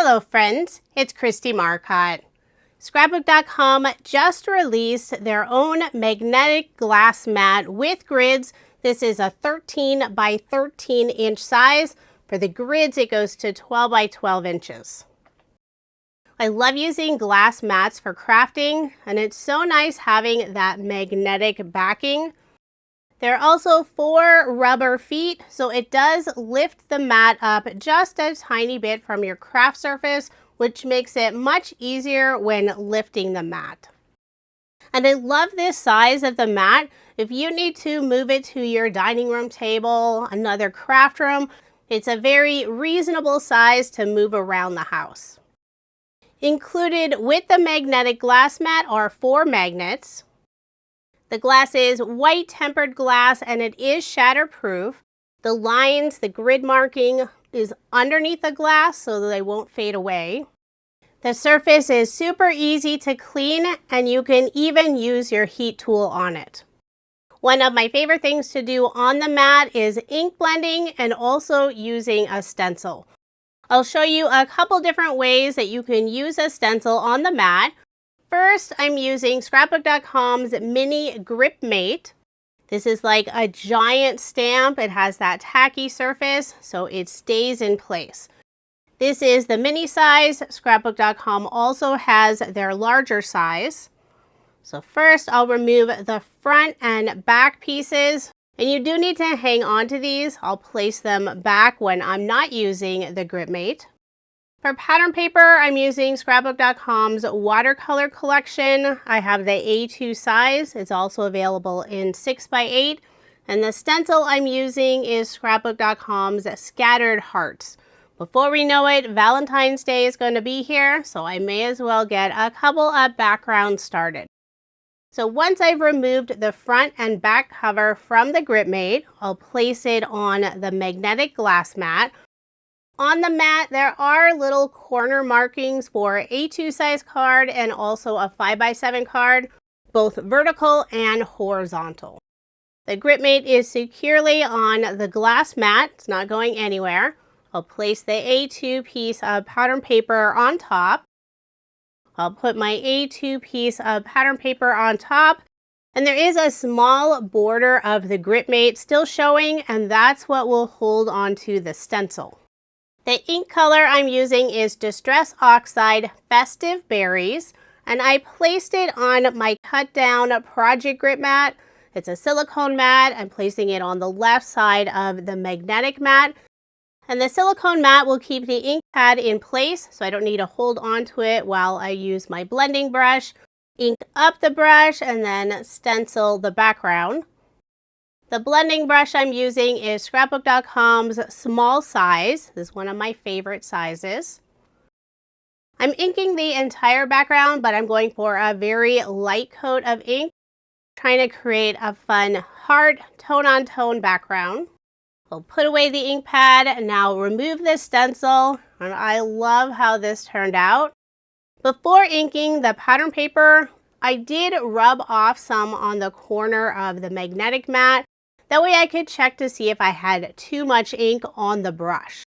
Hello friends, it's Kristie Marcotte. Scrapbook.com just released their own magnetic glass mat with grids. This is a 13 by 13 inch size. For the grids, it goes to 12 by 12 inches. I love using glass mats for crafting, and it's so nice having that magnetic backing. There are also 4 rubber feet, so it does lift the mat up just a tiny bit from your craft surface, which makes it much easier when lifting the mat. And I love this size of the mat. If you need to move it to your dining room table, another craft room, it's a very reasonable size to move around the house. Included with the magnetic glass mat are 4 magnets. The glass is white tempered glass and it is shatterproof. The lines, the grid marking is underneath the glass so that they won't fade away. The surface is super easy to clean and you can even use your heat tool on it. One of my favorite things to do on the mat is ink blending and also using a stencil. I'll show you a couple different ways that you can use a stencil on the mat. First, I'm using Scrapbook.com's mini grip mate. This is like a giant stamp. It has that tacky surface, so it stays in place. This is the mini size. Scrapbook.com also has their larger size. So first, I'll remove the front and back pieces. And you do need to hang on to these. I'll place them back when I'm not using the grip mate. For pattern paper, I'm using Scrapbook.com's Watercolor collection. I have the A2 size. It's also available in 6x8. And the stencil I'm using is Scrapbook.com's Scattered Hearts. Before we know it, Valentine's Day is going to be here, so I may as well get a couple of backgrounds started. So once I've removed the front and back cover from the grip mate, I'll place it on the magnetic glass mat. On the mat, there are little corner markings for A2 size card and also a 5x7 card, both vertical and horizontal. The grip mate is securely on the glass mat. It's not going anywhere. I'll place the A2 piece of pattern paper on top. I'll put my A2 piece of pattern paper on top. And there is a small border of the grip mate still showing, and that's what will hold onto the stencil. The ink color I'm using is Distress Oxide Festive Berries, and I placed it on my cut down project grip mat. It's a silicone mat. I'm placing it on the left side of the magnetic mat. And the silicone mat will keep the ink pad in place, so I don't need to hold onto it while I use my blending brush, ink up the brush, and then stencil the background. The blending brush I'm using is Scrapbook.com's small size. This is one of my favorite sizes. I'm inking the entire background, but I'm going for a very light coat of ink, trying to create a fun heart tone-on-tone background. I'll put away the ink pad and now remove this stencil, and I love how this turned out. Before inking the pattern paper, I did rub off some on the corner of the magnetic mat. That way I could check to see if I had too much ink on the brush.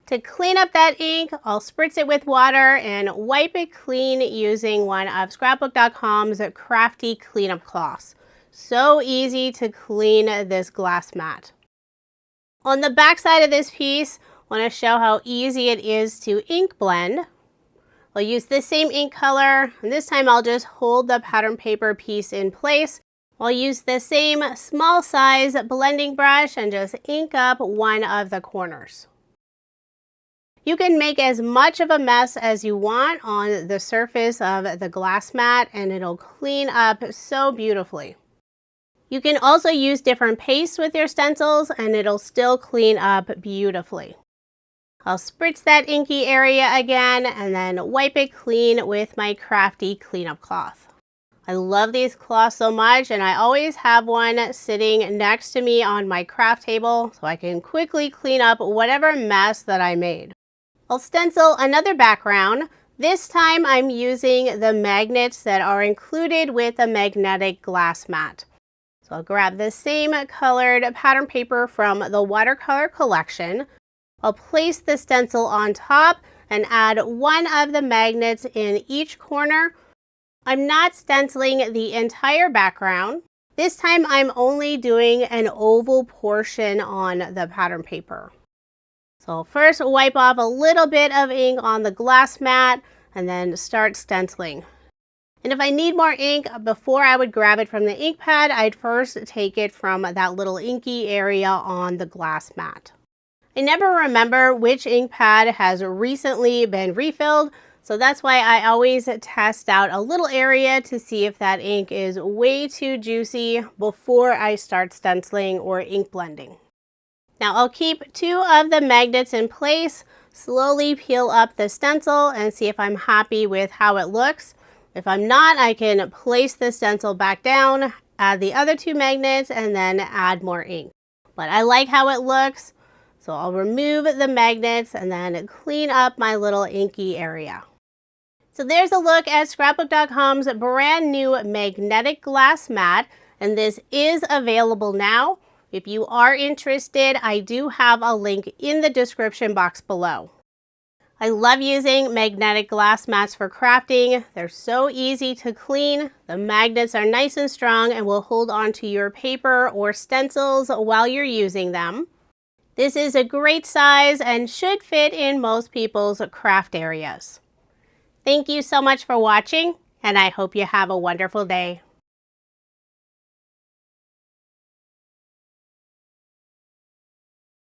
To clean up that ink, I'll spritz it with water and wipe it clean using one of Scrapbook.com's Crafty cleanup cloths. So easy to clean this glass mat. On the back side of this piece, I want to show how easy it is to ink blend. I'll use the same ink color, and this time I'll just hold the pattern paper piece in place. I'll use the same small size blending brush and just ink up one of the corners. You can make as much of a mess as you want on the surface of the glass mat and it'll clean up so beautifully. You can also use different pastes with your stencils and it'll still clean up beautifully. I'll spritz that inky area again and then wipe it clean with my Crafty cleanup cloth. I love these cloths so much, and I always have one sitting next to me on my craft table so I can quickly clean up whatever mess that I made. I'll stencil another background. This time I'm using the magnets that are included with the magnetic glass mat. So I'll grab the same colored pattern paper from the Watercolor collection. I'll place the stencil on top and add one of the magnets in each corner. I'm not stenciling the entire background. This time I'm only doing an oval portion on the pattern paper. So I'll first wipe off a little bit of ink on the glass mat and then start stenciling. And if I need more ink, before I would grab it from the ink pad, I'd first take it from that little inky area on the glass mat. I never remember which ink pad has recently been refilled, so that's why I always test out a little area to see if that ink is way too juicy before I start stenciling or ink blending. Now I'll keep two of the magnets in place, slowly peel up the stencil and see if I'm happy with how it looks. If I'm not, I can place the stencil back down, add the other two magnets, and then add more ink. But I like how it looks, so I'll remove the magnets and then clean up my little inky area. So there's a look at Scrapbook.com's brand new magnetic glass mat, and this is available now. If you are interested, I do have a link in the description box below. I love using magnetic glass mats for crafting. They're so easy to clean. The magnets are nice and strong and will hold onto your paper or stencils while you're using them. This is a great size and should fit in most people's craft areas. Thank you so much for watching, and I hope you have a wonderful day.